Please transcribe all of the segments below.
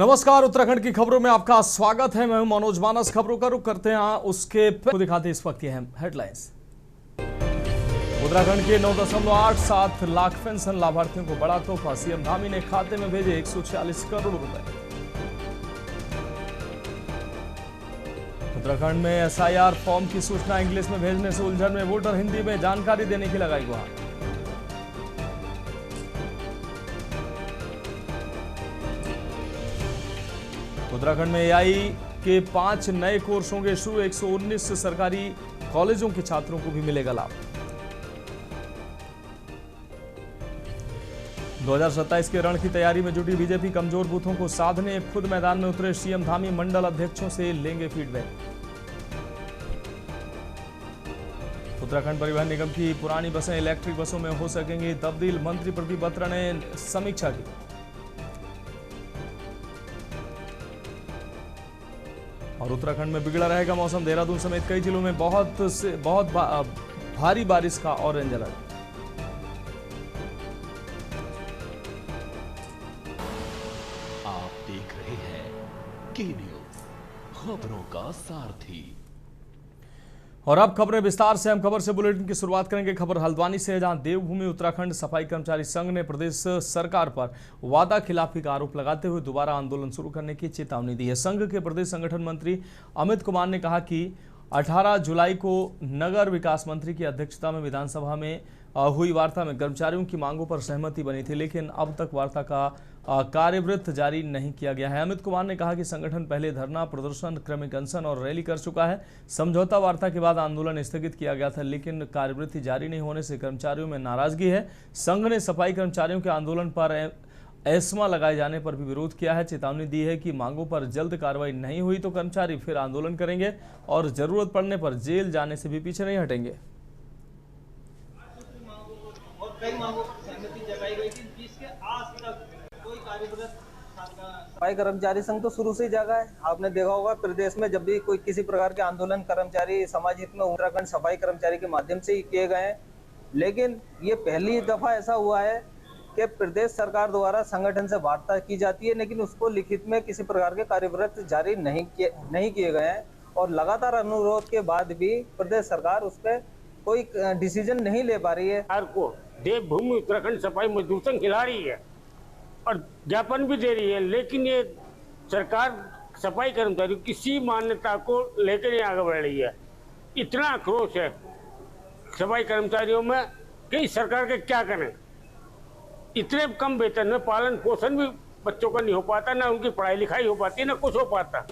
नमस्कार, उत्तराखंड की खबरों में आपका स्वागत है। मैं हूं मनोज मानस। खबरों का रुख करते हैं उसके को दिखाते इस वक्त की अहम हेडलाइंस। उत्तराखंड के 9.87 लाख पेंशन लाभार्थियों को बड़ा तोहफा। सीएम धामी ने खाते में भेजे 146 करोड़ रुपए। उत्तराखंड में एसआईआर फॉर्म की सूचना इंग्लिश में भेजने से उलझन में वोटर, हिंदी में जानकारी देने की लगाई गुहार। उत्तराखंड में एआई के 5 नए कोर्स होंगे शुरू। 119 सरकारी कॉलेजों के छात्रों को भी मिलेगा लाभ। 2027 के रण की तैयारी में जुटी बीजेपी। कमजोर बूथों को साधने खुद मैदान में उतरे सीएम धामी। मंडल अध्यक्षों से लेंगे फीडबैक। उत्तराखंड परिवहन निगम की पुरानी बसें इलेक्ट्रिक बसों में हो सकेंगी तब्दील। मंत्री प्रदीप बत्रा ने समीक्षा की। और उत्तराखंड में बिगड़ा रहेगा मौसम। देहरादून समेत कई जिलों में बहुत भारी बारिश का ऑरेंज अलर्ट। आप देख रहे हैं के न्यूज, खबरों का सारथी। और अब खबरें विस्तार से। हम खबर से बुलेटिन की शुरुआत करेंगे खबर हल्द्वानी से, जहां देवभूमि उत्तराखंड सफाई कर्मचारी संघ ने प्रदेश सरकार पर वादा खिलाफी का आरोप लगाते हुए दोबारा आंदोलन शुरू करने की चेतावनी दी है। संघ के प्रदेश संगठन मंत्री अमित कुमार ने कहा कि 18 जुलाई को नगर विकास मंत्री की अध्यक्षता में विधानसभा में हुई वार्ता में कर्मचारियों की मांगों पर सहमति बनी थी, लेकिन अब तक वार्ता का कार्यवृत्त जारी नहीं किया गया है। अमित कुमार ने कहा कि संगठन पहले धरना प्रदर्शन, क्रमिक अनशन और रैली कर चुका है। समझौता वार्ता के बाद आंदोलन स्थगित किया गया था, लेकिन कार्यवृत्ति जारी नहीं होने से कर्मचारियों में नाराजगी है। संघ ने सफाई कर्मचारियों के आंदोलन पर एस्मा लगाए जाने पर भी विरोध किया है। चेतावनी दी है कि मांगों पर जल्द कार्रवाई नहीं हुई तो कर्मचारी फिर आंदोलन करेंगे और जरूरत पड़ने पर जेल जाने से भी पीछे नहीं हटेंगे। कई मांगों पर सहमति जताई गई थी, जिसके आज तक कोई कार्यवृत्त। सफाई कर्मचारी संघ तो शुरू से ही जागा है। आपने देखा होगा प्रदेश में जब भी कोई किसी प्रकार के आंदोलन कर्मचारी समाज हित में उत्तराखंड सफाई कर्मचारी के माध्यम से ही किए गए हैं, लेकिन ये पहली दफा ऐसा हुआ है कि प्रदेश सरकार द्वारा संगठन से वार्ता की जाती है, लेकिन उसको लिखित में किसी प्रकार के कार्यवृत्त जारी नहीं किए गए हैं। और लगातार अनुरोध के बाद भी प्रदेश सरकार उस पर कोई डिसीजन नहीं ले पा रही है। को देवभूमि उत्तराखंड सफाई मजदूर संघ खिला रही है और ज्ञापन भी दे रही है, लेकिन ये सरकार सफाई कर्मचारियों की किसी मान्यता को लेकर नहीं आगे बढ़ रही है। इतना आक्रोश है सफाई कर्मचारियों में कि सरकार के क्या करें। इतने कम वेतन में पालन पोषण भी बच्चों का नहीं हो पाता, ना उनकी पढ़ाई लिखाई हो पाती, ना कुछ हो पाता।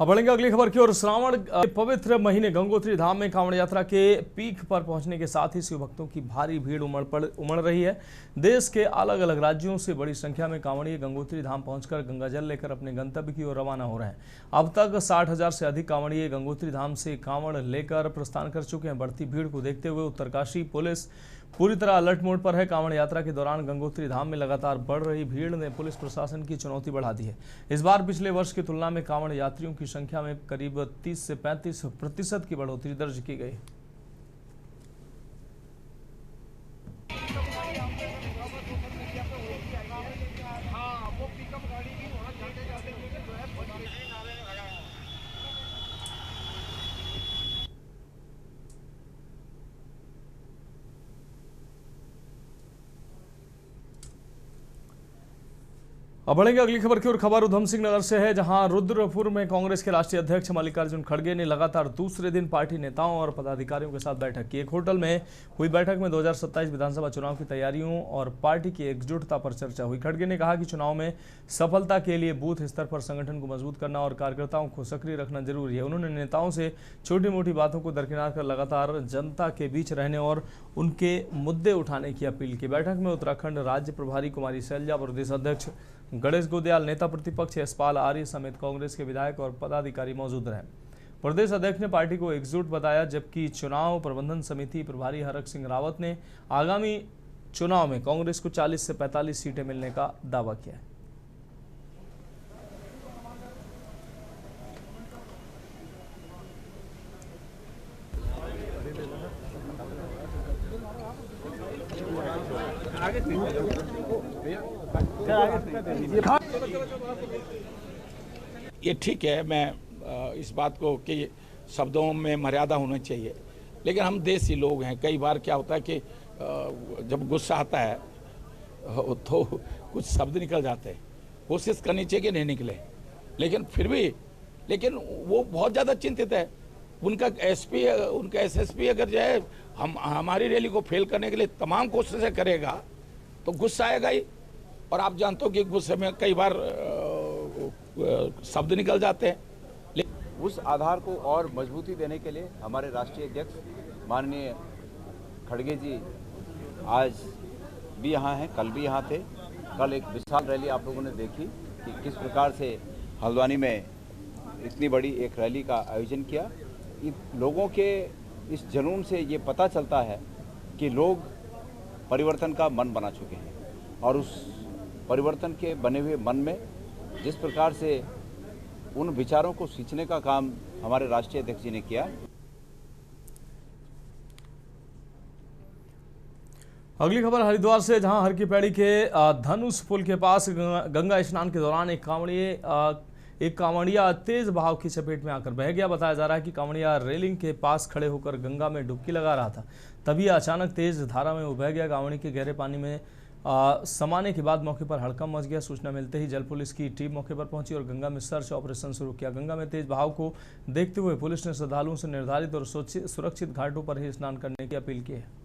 अब बढ़ेंगे अगली खबर की ओर। श्रावण पवित्र महीने गंगोत्री धाम में कांवड़ यात्रा के पीक पर पहुंचने के साथ ही शिव भक्तों की भारी भीड़ उमड़ रही है। देश के अलग अलग राज्यों से बड़ी संख्या में कांवड़िए गंगोत्री धाम पहुंचकर गंगाजल लेकर अपने गंतव्य की ओर रवाना हो रहे हैं। अब तक 60,000 से अधिक कांवड़िए गंगोत्री धाम से कांवड़ लेकर प्रस्थान कर चुके हैं। बढ़ती भीड़ को देखते हुए उत्तरकाशी पुलिस पूरी तरह अलर्ट मोड पर है। कांवड़ यात्रा के दौरान गंगोत्री धाम में लगातार बढ़ रही भीड़ ने पुलिस प्रशासन की चुनौती बढ़ा दी है। इस बार पिछले वर्ष की तुलना में कांवड़ यात्रियों की संख्या में करीब 30 से 35% की बढ़ोतरी दर्ज की गई। अब बढ़ेंगे अगली खबर की ओर। खबर उधम सिंह नगर से है, जहां रुद्रपुर में कांग्रेस के राष्ट्रीय अध्यक्ष मल्लिकार्जुन खड़गे ने लगातार दूसरे दिन पार्टी नेताओं और पदाधिकारियों के साथ बैठक की। एक होटल में हुई बैठक में 2027 विधानसभा चुनाव की तैयारियों और पार्टी की एकजुटता पर चर्चा हुई। खड़गे ने कहा कि चुनाव में सफलता के लिए बूथ स्तर पर संगठन को मजबूत करना और कार्यकर्ताओं को सक्रिय रखना जरूरी है। उन्होंने नेताओं से छोटी मोटी बातों को दरकिनार कर लगातार जनता के बीच रहने और उनके मुद्दे उठाने की अपील की। बैठक में उत्तराखंड राज्य प्रभारी कुमारी शैलजा, प्रदेश अध्यक्ष गणेश गोदयाल, नेता प्रतिपक्ष यशपाल आर्य समेत कांग्रेस के विधायक और पदाधिकारी मौजूद रहे। प्रदेश अध्यक्ष ने पार्टी को एकजुट बताया, जबकि चुनाव प्रबंधन समिति प्रभारी हरक सिंह रावत ने आगामी चुनाव में कांग्रेस को 40 से 45 सीटें मिलने का दावा किया है। ये ठीक है, मैं इस बात को कि शब्दों में मर्यादा होनी चाहिए, लेकिन हम देसी लोग हैं। कई बार क्या होता है कि जब गुस्सा आता है तो कुछ शब्द निकल जाते हैं। कोशिश करनी चाहिए कि नहीं निकले, लेकिन फिर भी वो बहुत ज़्यादा चिंतित है। उनका एसपी, उनका एसएसपी अगर जो है हमारी रैली को फेल करने के लिए तमाम कोशिशें करेगा तो गुस्सा आएगा ही। और आप जानते हो कि गुस्से में कई बार शब्द निकल जाते हैं। उस आधार को और मजबूती देने के लिए हमारे राष्ट्रीय अध्यक्ष माननीय खड़गे जी आज भी यहाँ हैं, कल भी यहाँ थे। कल एक विशाल रैली आप लोगों ने देखी कि किस प्रकार से हल्द्वानी में इतनी बड़ी एक रैली का आयोजन किया। लोगों के इस जुनून से ये पता चलता है कि लोग परिवर्तन का मन बना चुके हैं, और उस परिवर्तन के बने हुए मन में जिस प्रकार से उन विचारों को सींचने का काम हमारे राष्ट्रीय अध्यक्ष जी ने किया। अगली खबर हरिद्वार से, जहां हर की पैड़ी के धनुष पुल के पास गंगा स्नान के दौरान एक कांवड़िया तेज बहाव की चपेट में आकर बह गया। बताया जा रहा है कि कांवड़िया रेलिंग के पास खड़े होकर गंगा में डुबकी लगा रहा था, तभी अचानक तेज धारा में वो बह गया। कांवड़ी के गहरे पानी में समाने के बाद मौके पर हड़कंप मच गया। सूचना मिलते ही जल पुलिस की टीम मौके पर पहुंची और गंगा में सर्च ऑपरेशन शुरू किया। गंगा में तेज बहाव को देखते हुए पुलिस ने श्रद्धालुओं से निर्धारित और सुरक्षित घाटों पर ही स्नान करने की अपील की है।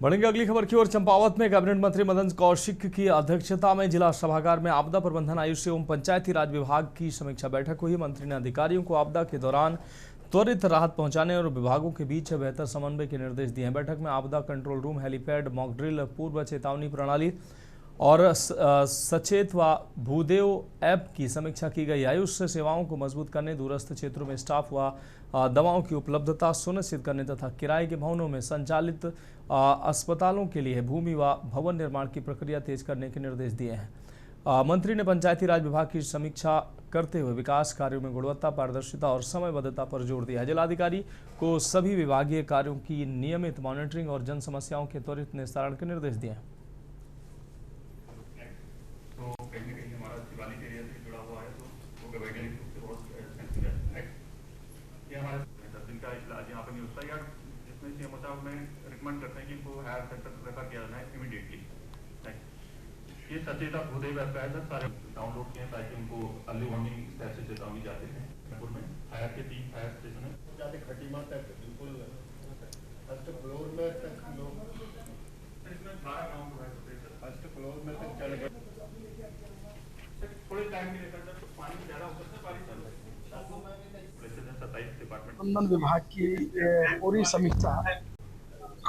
बढ़ेंगे अगली खबर की ओर। चंपावत में कैबिनेट मंत्री मदन कौशिक की अध्यक्षता में जिला सभागार में आपदा प्रबंधन आयुक्त एवं पंचायती राज विभाग की समीक्षा बैठक हुई। मंत्री ने अधिकारियों को आपदा के दौरान त्वरित राहत पहुंचाने और विभागों के बीच बेहतर समन्वय के निर्देश दिए हैं। बैठक में आपदा control room, helipad, mock drill, पूर्व चेतावनी प्रणाली और सचेत व भूदेव ऐप की समीक्षा की गई। आयुष सेवाओं को मजबूत करने, दूरस्थ क्षेत्रों में स्टाफ व दवाओं की उपलब्धता सुनिश्चित करने तथा किराए के भवनों में संचालित अस्पतालों के लिए भूमि व भवन निर्माण की प्रक्रिया तेज करने के निर्देश दिए हैं। मंत्री ने पंचायती राज विभाग की समीक्षा करते हुए विकास कार्यों में गुणवत्ता, पारदर्शिता और समयबद्धता पर जोर दिया। जिलाधिकारी को सभी विभागीय कार्यों की नियमित मॉनिटरिंग और जन समस्याओं के त्वरित निस्तारण के निर्देश दिए हैं। तो कहीं ना कहीं हमारा शिवालिक एरिया से जुड़ा हुआ है, तो वो वैज्ञानिक रूप से बहुत सेंसिटिव है। ये हमारा 10 दिन का इलाज यहाँ पर नहीं होता, या जिसमें सीएम साहब में रिकमेंड करते हैं कि इनको हायर सेंटर रेफर किया जाना है इमीडिएटली। ये सचेत भूदेव ऐप है सर, सारे डाउनलोड किए ताकि उनको अर्ली वार्निंग स्टेप से चेतावनी जाते हैं। जयपुर में फायर के 3 फायर स्टेशन है, जाते खटीमा तक बिल्कुल फर्स्ट फ्लोर में तक लोग, इसमें 12 काउंट हुआ है सर, फर्स्ट फ्लोर में तक चढ़ गए। थोड़े टाइम के लिए सर पानी ज्यादा हो सकता है, बारिश चल रही है। 27 डिपार्टमेंट प्रबंधन विभाग की पूरी समीक्षा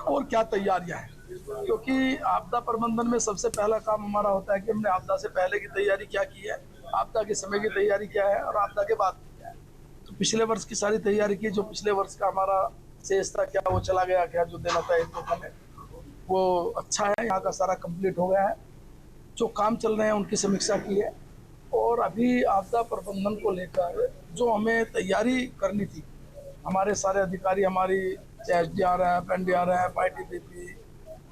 और क्या तैयारियां हैं, क्योंकि आपदा प्रबंधन में सबसे पहला काम हमारा होता है कि हमने आपदा से पहले की तैयारी क्या की है, आपदा के समय की तैयारी क्या है और आपदा के बाद क्या है। तो पिछले वर्ष की सारी तैयारी की, जो पिछले वर्ष का हमारा शेष था क्या वो चला गया, क्या जो देना था इनको हमें वो अच्छा है, यहाँ का सारा कंप्लीट हो गया है। जो काम चल रहे हैं उनकी समीक्षा की है, और अभी आपदा प्रबंधन को लेकर जो हमें तैयारी करनी थी, हमारे सारे अधिकारी, हमारी एसडीआर है, एनडीआर है, आईटीबीपी,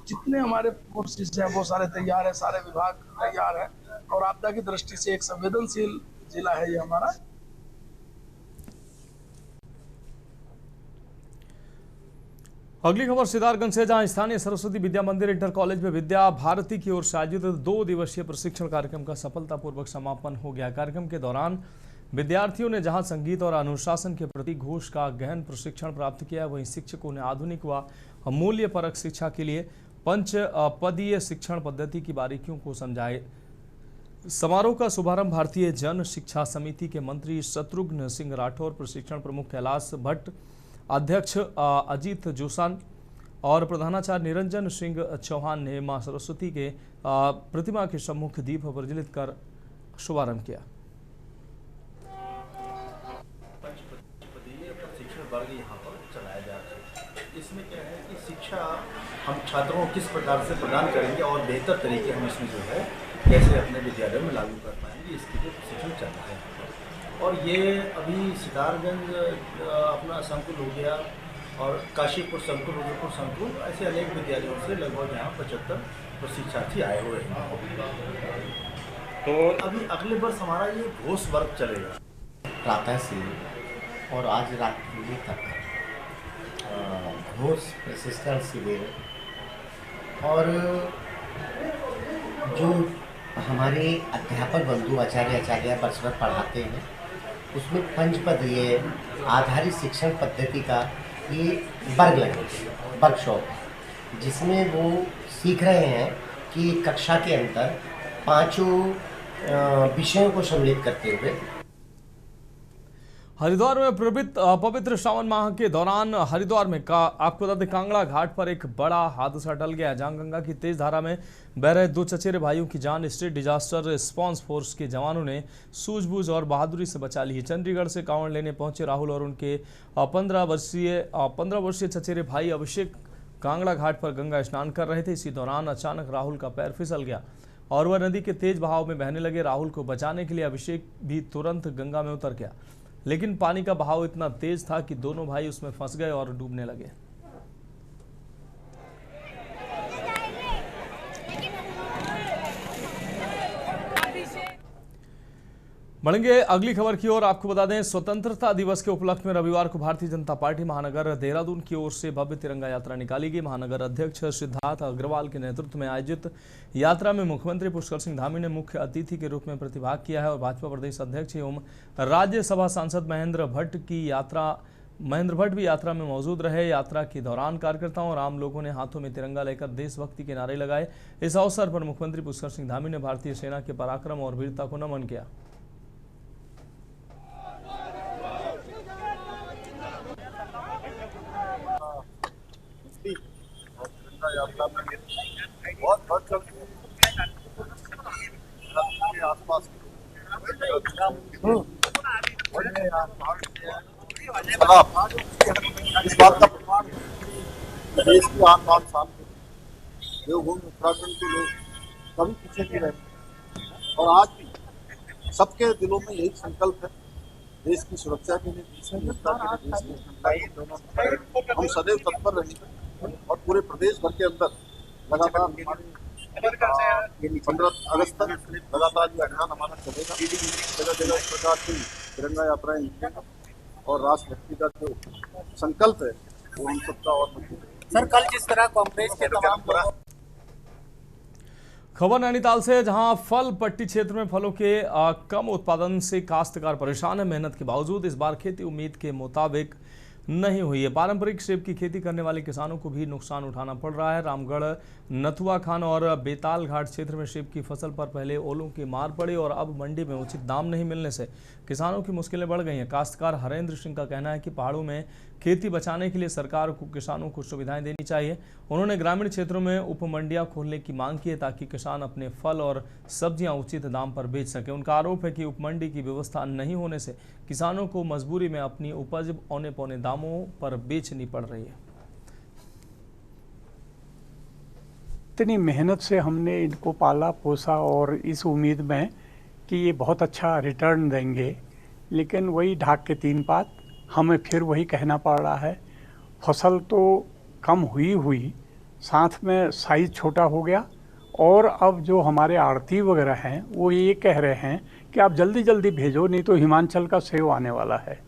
जितने हमारे फोर्सेस हैं वो सारे तैयार है, सारे विभाग तैयार है, और आपदा की दृष्टि से एक संवेदनशील जिला है ये हमारा। अगली खबर सिद्धार्थगंज से, जहां स्थानीय सरस्वती विद्या मंदिर इंटर कॉलेज में विद्या भारती की ओर से आयोजित 2 दिवसीय प्रशिक्षण कार्यक्रम का सफलतापूर्वक समापन हो गया। कार्यक्रम के दौरान विद्यार्थियों ने जहां संगीत और अनुशासन के प्रति घोष का गहन प्रशिक्षण प्राप्त किया, वहीं शिक्षकों ने आधुनिक व मूल्यपरक शिक्षा के लिए पंचपदीय शिक्षण पद्धति की बारीकियों को समझाए। समारोह का शुभारंभ भारतीय जन शिक्षा समिति के मंत्री शत्रुघ्न सिंह राठौर, प्रशिक्षण प्रमुख कैलाश भट्ट, अध्यक्ष अजीत जोसान और प्रधानाचार्य निरंजन सिंह चौहान ने मां सरस्वती के प्रतिमा के सम्मुख दीप प्रज्वलित कर शुभारंभ किया। प्रशिक्षण वर्ग यहाँ पर चलाया जा रहा है। इसमें क्या है कि शिक्षा हम छात्रों को किस प्रकार से प्रदान करेंगे और बेहतर तरीके हम इसमें जो है कैसे अपने विद्यालयों में लागू कर पाएंगे, इसके लिए प्रशिक्षण चल रहा है। और ये अभी सितारगंज अपना संकुल हो गया और काशीपुर संकुल, रुद्रपुर संकुल, ऐसे अनेक विद्यालयों से लगभग यहाँ 75 प्रशिक्षार्थी आए हुए हैं। तो अभी अगले वर्ष हमारा ये घोष वर्ग चलेगा प्रातः से और आज रात्रि तक घोष प्रशिक्षण शिविर, और जो हमारे अध्यापक बंधु आचार्य वर्षभर पढ़ाते हैं उसमें पंचपदीय आधारित शिक्षण पद्धति का ये वर्ग लगे, वर्कशॉप, जिसमें वो सीख रहे हैं कि कक्षा के अंदर 5 विषयों को सम्मिलित करते हुए। हरिद्वार में पवित्र श्रावण माह के दौरान हरिद्वार में आपको बता दें कांगड़ा घाट पर एक बड़ा हादसा टल गया, जहां गंगा की तेज धारा में बह रहे 2 चचेरे भाइयों की जान स्टेट डिजास्टर रिस्पांस फोर्स के जवानों ने सूझबूझ और बहादुरी से बचा ली है। चंडीगढ़ से कांवड़ लेने पहुंचे राहुल और उनके 15 वर्षीय चचेरे भाई अभिषेक कांगड़ा घाट पर गंगा स्नान कर रहे थे। इसी दौरान अचानक राहुल का पैर फिसल गया और वह नदी के तेज बहाव में बहने लगे। राहुल को बचाने के लिए अभिषेक भी तुरंत गंगा में उतर गया, लेकिन पानी का बहाव इतना तेज था कि दोनों भाई उसमें फंस गए और डूबने लगे। बढ़ेंगे अगली खबर की ओर। आपको बता दें स्वतंत्रता दिवस के उपलक्ष्य में रविवार को भारतीय जनता पार्टी महानगर देहरादून की ओर से भव्य तिरंगा यात्रा निकाली गई। महानगर अध्यक्ष सिद्धार्थ अग्रवाल के नेतृत्व में आयोजित यात्रा में मुख्यमंत्री पुष्कर सिंह धामी ने मुख्य अतिथि के रूप में प्रतिभाग किया है और भाजपा प्रदेश अध्यक्ष एवं राज्यसभा सांसद महेंद्र भट्ट भी यात्रा में मौजूद रहे। यात्रा के दौरान कार्यकर्ताओं और आम लोगों ने हाथों में तिरंगा लेकर देशभक्ति के नारे लगाए। इस अवसर पर मुख्यमंत्री पुष्कर सिंह धामी ने भारतीय सेना के पराक्रम और वीरता को नमन किया। यात्रा में बहुत बढ़ चढ़ के आसपास इस बात का प्रमाण देश की आन बान शान देवभूमि उत्तराखंड के लोग कभी पीछे नहीं रहे और आज भी सबके दिलों में यही संकल्प है देश की सुरक्षा के लिए, देश की जनता के लिए, देश की जनता के लिए हम सदैव तत्पर रहेंगे और पूरे प्रदेश भर के अंदर लगातार 15 अगस्त तक लगातार ये अभियान हमारा चलेगा। जगह जगह इस प्रकार की तिरंगा यात्राएं निकलेंगी और राष्ट्रभक्ति का जो संकल्प है वो हम सबका और मजबूत। सर, कल जिस तरह कांग्रेस के तमाम खबर नैनीताल से, जहां फल पट्टी क्षेत्र में फलों के कम उत्पादन से काश्तकार परेशान है। मेहनत के बावजूद इस बार खेती उम्मीद के मुताबिक नहीं हुई है। पारंपरिक सेब की खेती करने वाले किसानों को भी नुकसान उठाना पड़ रहा है। रामगढ़, नथुआ खान और बेताल घाट क्षेत्र में सेब की फसल पर पहले ओलों की मार पड़ी और अब मंडी में उचित दाम नहीं मिलने से किसानों की मुश्किलें बढ़ गई हैं। काश्तकार हरेंद्र सिंह का कहना है कि पहाड़ों में खेती बचाने के लिए सरकार को किसानों को सुविधाएं देनी चाहिए। उन्होंने ग्रामीण क्षेत्रों में उपमंडियां खोलने की मांग की है ताकि किसान अपने फल और सब्जियां उचित दाम पर बेच सके। उनका आरोप है कि उपमंडी की व्यवस्था नहीं होने से किसानों को मजबूरी में अपनी उपज औने पौने दामों पर बेचनी पड़ रही है। इतनी मेहनत से हमने इनको पाला पोसा और इस उम्मीद में कि ये बहुत अच्छा रिटर्न देंगे, लेकिन वही ढाक के 3 पात हमें फिर वही कहना पड़ रहा है। फसल तो कम हुई, साथ में साइज़ छोटा हो गया और अब जो हमारे आड़ती वगैरह हैं वो ये कह रहे हैं कि आप जल्दी जल्दी भेजो, नहीं तो हिमाचल का सेब आने वाला है।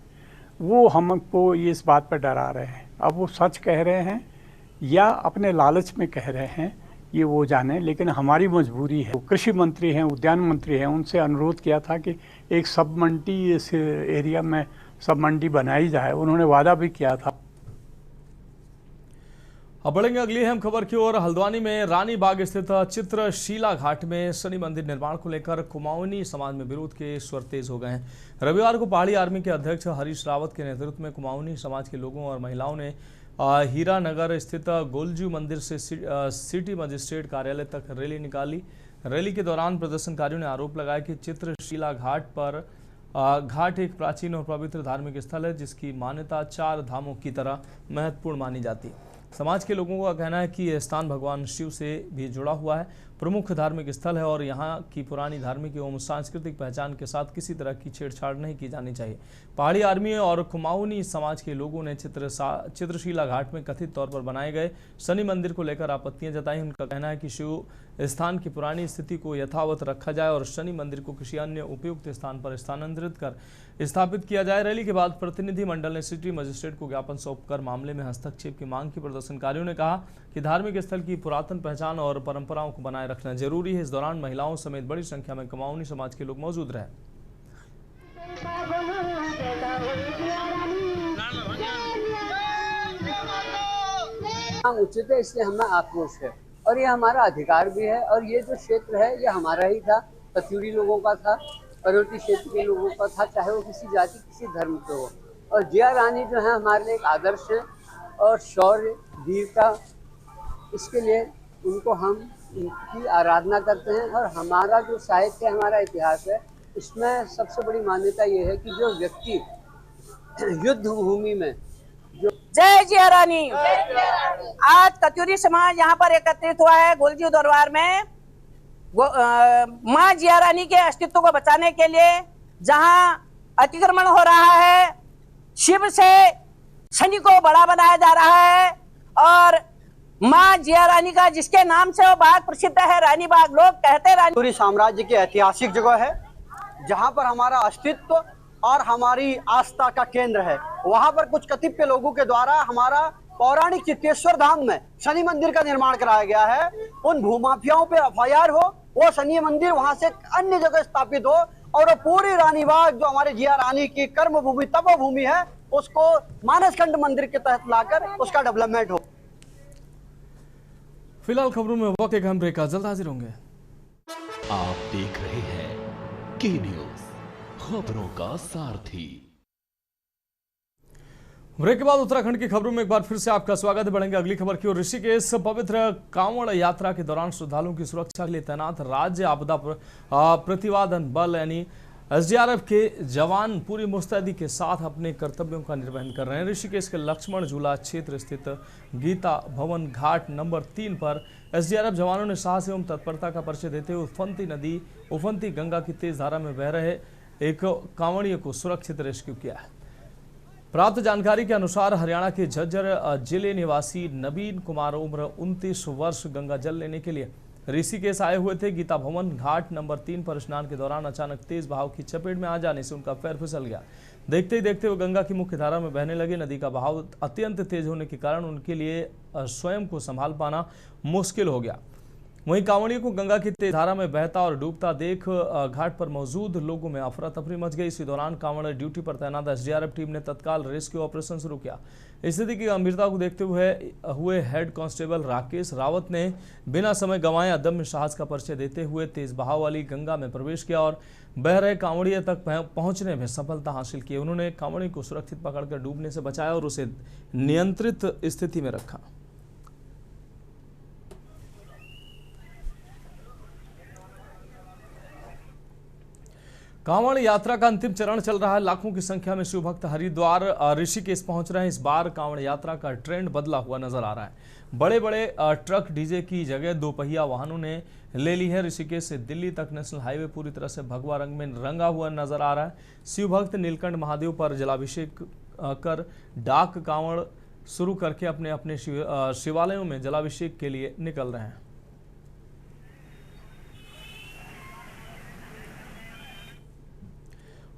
वो हमको ये इस बात पर डरा रहे हैं। अब वो सच कह रहे हैं या अपने लालच में कह रहे हैं ये वो जाने, लेकिन हमारी मजबूरी है। कृषि मंत्री हैं, उद्यान मंत्री हैं, उनसे अनुरोध किया था कि एक सब मंडी इस एरिया में सब मंडी बनाई जाए। उन्होंने वादा भी किया था। अब बढ़ेंगे अगली अहम खबर की ओर। हल्द्वानी में रानी बाग स्थित चित्रशीला घाट में शनि मंदिर निर्माण को लेकर कुमाऊनी समाज में विरोध के स्वर तेज हो गए हैं। रविवार को पहाड़ी आर्मी के अध्यक्ष हरीश रावत के नेतृत्व में कुमाऊनी समाज के लोगों और महिलाओं ने हीरानगर स्थित गोलजू मंदिर से सिटी मजिस्ट्रेट कार्यालय तक रैली निकाली। रैली के दौरान प्रदर्शनकारियों ने आरोप लगाया कि चित्रशीला घाट एक प्राचीन और पवित्र धार्मिक स्थल है, जिसकी मान्यता 4 धामों की तरह महत्वपूर्ण मानी जाती है। समाज के लोगों का कहना है कि यह स्थान भगवान शिव से भी जुड़ा हुआ है, प्रमुख धार्मिक स्थल है और यहाँ की पुरानी धार्मिक एवं सांस्कृतिक पहचान के साथ किसी तरह की छेड़छाड़ नहीं की जानी चाहिए। पहाड़ी आर्मी और कुमाऊनी समाज के लोगों ने चित्रशीला घाट में कथित तौर पर बनाए गए शनि मंदिर को लेकर आपत्तियां जताई। उनका कहना है कि शिव स्थान की पुरानी स्थिति को यथावत रखा जाए और शनि मंदिर को किसी अन्य उपयुक्त स्थान पर स्थानांतरित कर स्थापित किया जाए। रैली के बाद प्रतिनिधि मंडल ने सिटी मजिस्ट्रेट को ज्ञापन सौंपकर मामले में हस्तक्षेप की मांग की। प्रदर्शनकारियों ने कहा कि धार्मिक स्थल की पुरातन पहचान और परंपराओं को बनाए रखना जरूरी है। इस दौरान महिलाओं समेत बड़ी संख्या में कुमाऊनी समाज के लोग मौजूद रहे। उचित है, इसलिए हमें आक्रोश है और ये हमारा अधिकार भी है। और ये जो क्षेत्र है ये हमारा ही था, पत्यूरी लोगों का था, परवती क्षेत्र के लोगों का था, चाहे वो किसी जाति किसी धर्म के हो। और जिया रानी जो है हमारे लिए एक आदर्श है और शौर्य वीरता, इसके लिए उनको हम उनकी आराधना करते हैं। और हमारा जो साहित्य हमारा इतिहास है, इसमें सबसे बड़ी मान्यता ये है कि जो व्यक्ति युद्ध भूमि में जो जय जिया रानी, आज कत्यूरी समाज यहाँ पर एकत्रित हुआ है गोलजू दरबार में माँ जिया रानी के अस्तित्व को बचाने के लिए। जहाँ अतिक्रमण हो रहा है, शिव से शनि को बड़ा बनाया जा रहा है और माँ जिया रानी का जिसके नाम से वो बाग प्रसिद्ध है, रानी बाग, लोग कहते हैं रानी। पूरी साम्राज्य की ऐतिहासिक जगह है, जहाँ पर हमारा अस्तित्व और हमारी आस्था का केंद्र है। वहाँ पर कुछ कतिपय लोगों के द्वारा हमारा पौराणिक चित्तेश्वर धाम में शनि मंदिर का निर्माण कराया गया है। उन भूमाफियाओं पे एफआईआर हो, वो शनि मंदिर वहाँ से अन्य जगह स्थापित हो और वो पूरी रानी बाग जो हमारे जिया रानी की कर्म भूमि तपोभूमि है, उसको मानसखंड मंदिर के तहत लाकर उसका डेवलपमेंट हो। फिलहाल खबरों में वक्त एक अहम ब्रेक का, जल्द हाजिर होंगे। आप देख रहे हैं के न्यूज, खबरों का सारथी। ब्रेक के बाद उत्तराखंड की खबरों में एक बार फिर से आपका स्वागत है। बढ़ेंगे अगली खबर की ओर। ऋषिकेश पवित्र कांवड़ यात्रा के दौरान श्रद्धालुओं की सुरक्षा के लिए तैनात राज्य आपदा प्रतिवादन बल यानी एसडीआरएफ के जवान पूरी मुस्तैदी के साथ अपने कर्तव्यों का निर्वहन कर रहे हैं। ऋषिकेश के लक्ष्मण झूला क्षेत्र स्थित गीता भवन घाट नंबर 3 पर एसडीआरएफ जवानों ने साहस एवं तत्परता का परिचय देते हुए उफनती गंगा की तेज धारा में बह रहे एक कांवड़िए को सुरक्षित रेस्क्यू किया है। प्राप्त जानकारी के अनुसार हरियाणा के झज्जर जिले निवासी नवीन कुमार उम्र 29 वर्ष गंगा जल लेने के लिए ऋषिकेश आए हुए थे। गीता भवन घाट नंबर 3 पर स्नान के दौरान अचानक तेज बहाव की चपेट में आ जाने से उनका पैर फिसल गया। देखते ही देखते वो गंगा की मुख्य धारा में बहने लगे। नदी का बहाव अत्यंत तेज होने के कारण उनके लिए स्वयं को संभाल पाना मुश्किल हो गया। वहीं कांवड़ियों को गंगा की तेज धारा में बहता और डूबता देख घाट पर मौजूद लोगों में अफरा तफरी मच गई। इसी दौरान कांवड़ ड्यूटी पर तैनात एसडीआरएफ टीम ने तत्काल रेस्क्यू ऑपरेशन शुरू किया। स्थिति की गंभीरता को देखते हुए हेड कांस्टेबल राकेश रावत ने बिना समय गंवाए अदम्य साहस का परिचय देते हुए तेज बहाव वाली गंगा में प्रवेश किया और बह रहे कांवड़िए तक पहुंचने में सफलता हासिल की। उन्होंने कांवड़ी को सुरक्षित पकड़कर डूबने से बचाया और उसे नियंत्रित स्थिति में रखा। कांवड़ यात्रा का अंतिम चरण चल रहा है। लाखों की संख्या में शिव भक्त हरिद्वार ऋषिकेश पहुंच रहे हैं। इस बार कांवड़ यात्रा का ट्रेंड बदला हुआ नजर आ रहा है। बड़े बड़े ट्रक डीजे की जगह 2 पहिया वाहनों ने ले ली है। ऋषिकेश से दिल्ली तक नेशनल हाईवे पूरी तरह से भगवा रंग में रंगा हुआ नजर आ रहा है। शिव भक्त नीलकंठ महादेव पर जलाभिषेक कर डाक कांवड़ शुरू करके अपने अपने शिवालयों में जलाभिषेक के लिए निकल रहे हैं।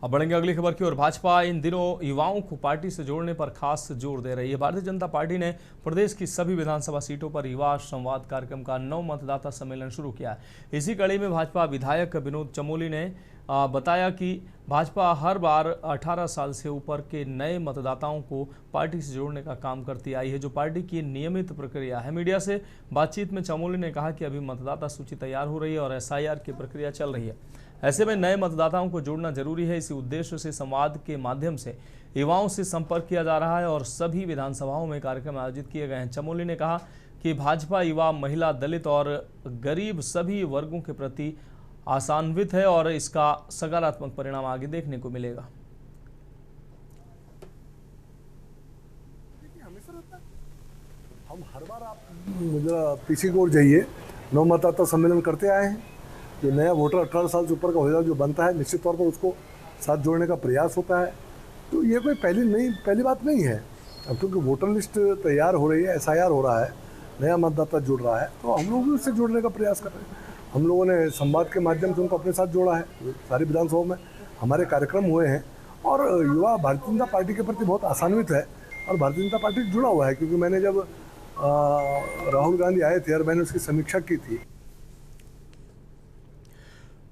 अब बढ़ेंगे अगली खबर की ओर। भाजपा इन दिनों युवाओं को पार्टी से जोड़ने पर खास जोर दे रही है। भारतीय जनता पार्टी ने प्रदेश की सभी विधानसभा सीटों पर युवा संवाद कार्यक्रम का 9 मतदाता सम्मेलन शुरू किया है। इसी कड़ी में भाजपा विधायक विनोद चमोली ने बताया कि भाजपा हर बार 18 साल से ऊपर के नए मतदाताओं को पार्टी से जोड़ने का काम करती आई है, जो पार्टी की नियमित प्रक्रिया है। मीडिया से बातचीत में चमोली ने कहा कि अभी मतदाता सूची तैयार हो रही है और SIR की प्रक्रिया चल रही है। ऐसे में नए मतदाताओं को जोड़ना जरूरी है। इसी उद्देश्य से संवाद के माध्यम से युवाओं से संपर्क किया जा रहा है और सभी विधानसभाओं में कार्यक्रम आयोजित किए गए हैं। चमोली ने कहा कि भाजपा युवा, महिला, दलित और गरीब सभी वर्गों के प्रति आशान्वित है और इसका सकारात्मक परिणाम आगे देखने को मिलेगा। हम हर बार आप पीछे की ओर जाइए, 9 मतदाता सम्मेलन करते आए हैं। जो नया वोटर 18 साल से ऊपर का होगा जो बनता है, निश्चित तौर पर उसको साथ जोड़ने का प्रयास होता है। तो ये कोई पहली बात नहीं है। अब क्योंकि वोटर लिस्ट तैयार हो रही है, SIR हो रहा है, नया मतदाता जुड़ रहा है, तो हम लोग भी उससे जोड़ने का प्रयास कर रहे हैं। हम लोगों ने संवाद के माध्यम से उनको अपने साथ जोड़ा है। सारी विधानसभाओं में हमारे कार्यक्रम हुए हैं और युवा भारतीय जनता पार्टी के प्रति बहुत आशान्वित है और भारतीय जनता पार्टी से जुड़ा हुआ है। क्योंकि मैंने जब राहुल गांधी आए थे और मैंने उसकी समीक्षा की थी।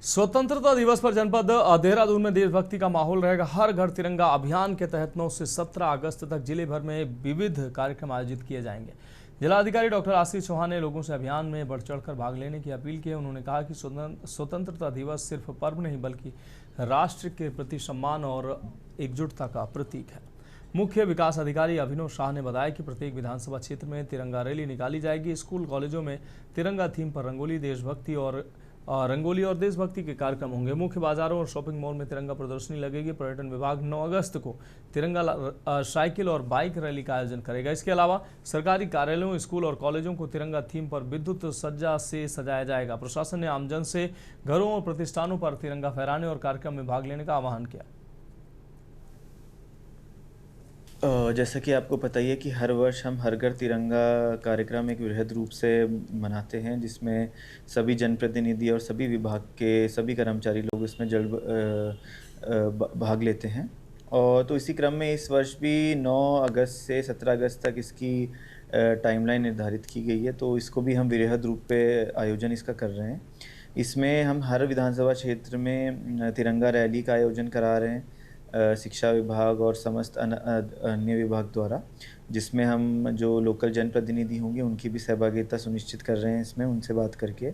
स्वतंत्रता दिवस पर जनपद देहरादून में देशभक्ति का माहौल रहेगा। हर घर तिरंगा अभियान के तहत 9 से 17 अगस्त तक जिले भर में विविध कार्यक्रम आयोजित किए जाएंगे। जिलाधिकारी डॉक्टर आशीष चौहान ने लोगों से अभियान में बढ़ चढ़कर भाग लेने की अपील की है। उन्होंने कहा कि स्वतंत्रता दिवस सिर्फ पर्व नहीं बल्कि राष्ट्र के प्रति सम्मान और एकजुटता का प्रतीक है। मुख्य विकास अधिकारी अभिनव शाह ने बताया कि प्रत्येक विधानसभा क्षेत्र में तिरंगा रैली निकाली जाएगी। स्कूल कॉलेजों में तिरंगा थीम पर रंगोली और देशभक्ति के कार्यक्रम होंगे। मुख्य बाजारों और शॉपिंग मॉल में तिरंगा प्रदर्शनी लगेगी। पर्यटन विभाग 9 अगस्त को तिरंगा साइकिल और बाइक रैली का आयोजन करेगा। इसके अलावा सरकारी कार्यालयों, स्कूल और कॉलेजों को तिरंगा थीम पर विद्युत सज्जा से सजाया जाएगा। प्रशासन ने आमजन से घरों और प्रतिष्ठानों पर तिरंगा फहराने और कार्यक्रम में भाग लेने का आह्वान किया। जैसा कि आपको पता ही है कि हर वर्ष हम हर घर तिरंगा कार्यक्रम एक वृहद रूप से मनाते हैं, जिसमें सभी जनप्रतिनिधि और सभी विभाग के सभी कर्मचारी लोग इसमें भाग लेते हैं। और तो इसी क्रम में इस वर्ष भी 9 अगस्त से 17 अगस्त तक इसकी टाइमलाइन निर्धारित की गई है। तो इसको भी हम वृहद रूप पे आयोजन इसका कर रहे हैं। इसमें हम हर विधानसभा क्षेत्र में तिरंगा रैली का आयोजन करा रहे हैं शिक्षा विभाग और समस्त अन्य विभाग द्वारा, जिसमें हम जो लोकल जनप्रतिनिधि होंगे उनकी भी सहभागिता सुनिश्चित कर रहे हैं इसमें, उनसे बात करके।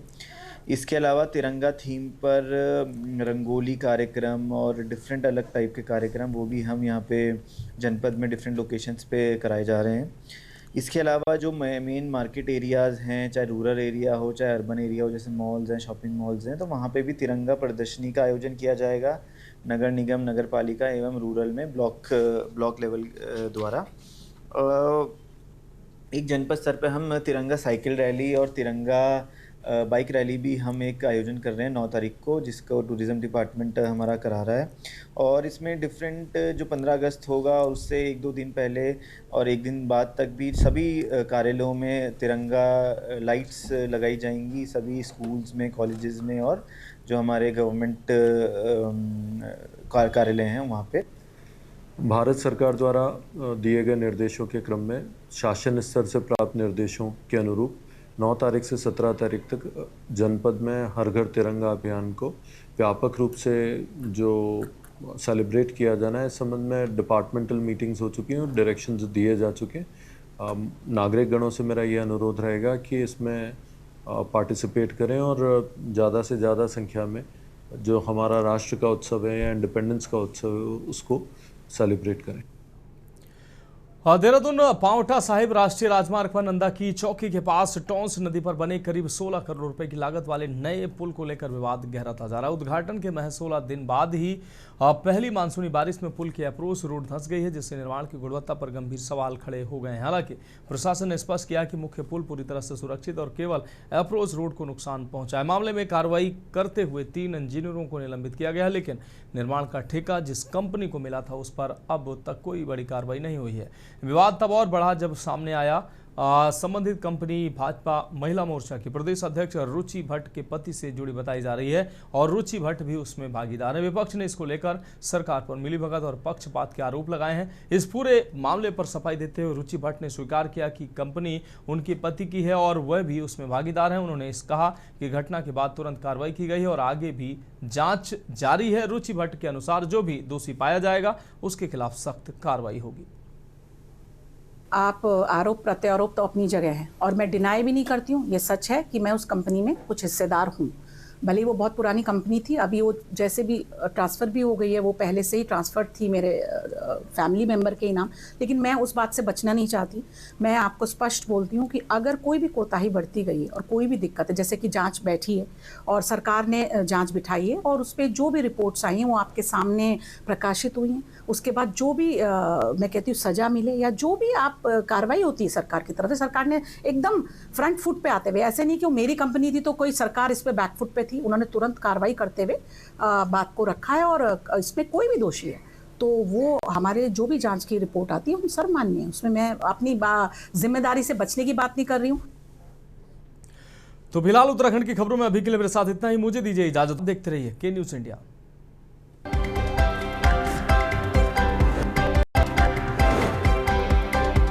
इसके अलावा तिरंगा थीम पर रंगोली कार्यक्रम और डिफरेंट अलग टाइप के कार्यक्रम वो भी हम यहाँ पे जनपद में डिफरेंट लोकेशंस पे कराए जा रहे हैं। इसके अलावा जो मेन मार्केट एरियाज़ हैं, चाहे रूरल एरिया हो चाहे अर्बन एरिया हो, जैसे मॉल्स हैं, शॉपिंग मॉल्स हैं, तो वहाँ पे भी तिरंगा प्रदर्शनी का आयोजन किया जाएगा नगर निगम, नगर पालिका एवं रूरल में ब्लॉक लेवल द्वारा। एक जनपद स्तर पे हम तिरंगा साइकिल रैली और तिरंगा बाइक रैली भी हम एक आयोजन कर रहे हैं 9 तारीख को, जिसको टूरिज़्म डिपार्टमेंट हमारा करा रहा है। और इसमें डिफरेंट जो 15 अगस्त होगा उससे 1-2 दिन पहले और 1 दिन बाद तक भी सभी कार्यालयों में तिरंगा लाइट्स लगाई जाएंगी, सभी स्कूल्स में, कॉलेजेस में और जो हमारे गवर्नमेंट कार्यालय हैं वहाँ पे। भारत सरकार द्वारा दिए गए निर्देशों के क्रम में शासन स्तर से प्राप्त निर्देशों के अनुरूप 9 तारीख से 17 तारीख तक जनपद में हर घर तिरंगा अभियान को व्यापक रूप से जो सेलिब्रेट किया जाना है, इस संबंध में डिपार्टमेंटल मीटिंग्स हो चुकी हैं और डायरेक्शंस दिए जा चुके हैं। नागरिक गणों से मेरा ये अनुरोध रहेगा कि इसमें पार्टिसिपेट करें और ज़्यादा से ज़्यादा संख्या में जो हमारा राष्ट्र का उत्सव है या इंडिपेंडेंस का उत्सव है उसको सेलिब्रेट करें। देहरादून पांवटा साहिब राष्ट्रीय राजमार्ग पर नंदा की चौकी के पास टोंस नदी पर बने करीब 16 करोड़ रुपए की लागत वाले नए पुल को लेकर विवाद गहराता जा रहा है। उद्घाटन के महज 16 दिन बाद ही पहली मानसूनी बारिश में पुल की अप्रोच रोड धंस गई है, जिससे निर्माण की गुणवत्ता पर गंभीर सवाल खड़े हो गए हैं। हालांकि प्रशासन ने स्पष्ट किया कि मुख्य पुल पूरी तरह से सुरक्षित और केवल अप्रोच रोड को नुकसान पहुंचा है। मामले में कार्रवाई करते हुए 3 इंजीनियरों को निलंबित किया गया है, लेकिन निर्माण का ठेका जिस कंपनी को मिला था उस पर अब तक कोई बड़ी कार्रवाई नहीं हुई है। विवाद तब और बढ़ा जब सामने आया संबंधित कंपनी भाजपा महिला मोर्चा की प्रदेश अध्यक्ष रुचि भट्ट के पति से जुड़ी बताई जा रही है और रुचि भट्ट भी उसमें भागीदार है। विपक्ष ने इसको लेकर सरकार पर मिलीभगत और पक्षपात के आरोप लगाए हैं। इस पूरे मामले पर सफाई देते हुए रुचि भट्ट ने स्वीकार किया कि कंपनी उनके पति की है और वह भी उसमें भागीदार है। उन्होंने कहा कि घटना के बाद तुरंत कार्रवाई की गई है और आगे भी जांच जारी है। रुचि भट्ट के अनुसार जो भी दोषी पाया जाएगा उसके खिलाफ सख्त कार्रवाई होगी। आप आरोप प्रत्यारोप तो अपनी जगह है और मैं डिनाई भी नहीं करती हूँ। ये सच है कि मैं उस कंपनी में कुछ हिस्सेदार हूँ। भले ही वो बहुत पुरानी कंपनी थी, अभी वो जैसे भी ट्रांसफ़र भी हो गई है, वो पहले से ही ट्रांसफ़र थी मेरे फैमिली मेम्बर के नाम, लेकिन मैं उस बात से बचना नहीं चाहती। मैं आपको स्पष्ट बोलती हूँ कि अगर कोई भी कोताही बढ़ती गई है और कोई भी दिक्कत है, जैसे कि जांच बैठी है और सरकार ने जांच बिठाई है और उस पर जो भी रिपोर्ट्स आई हैं वो आपके सामने प्रकाशित हुई हैं, उसके बाद जो भी मैं कहती हूँ सज़ा मिले या जो भी आप कार्रवाई होती है सरकार की तरफ से, सरकार ने एकदम फ्रंट फुट पे आते हुए, ऐसे नहीं कि वो मेरी कंपनी थी तो कोई सरकार इस पर बैक फुट पे थी, उन्होंने तुरंत कार्रवाई करते हुए बात को रखा है और इसमें कोई भी दोषी है तो वो हमारे जो भी जांच की रिपोर्ट आती है हम सर्वमान्य है, उसमें मैं अपनी जिम्मेदारी से बचने की बात नहीं कर रही हूँ। तो फिलहाल उत्तराखंड की खबरों में अभी के लिए मेरे साथ इतना ही। मुझे दीजिए इजाजत। देखते रहिए के न्यूज़ इंडिया।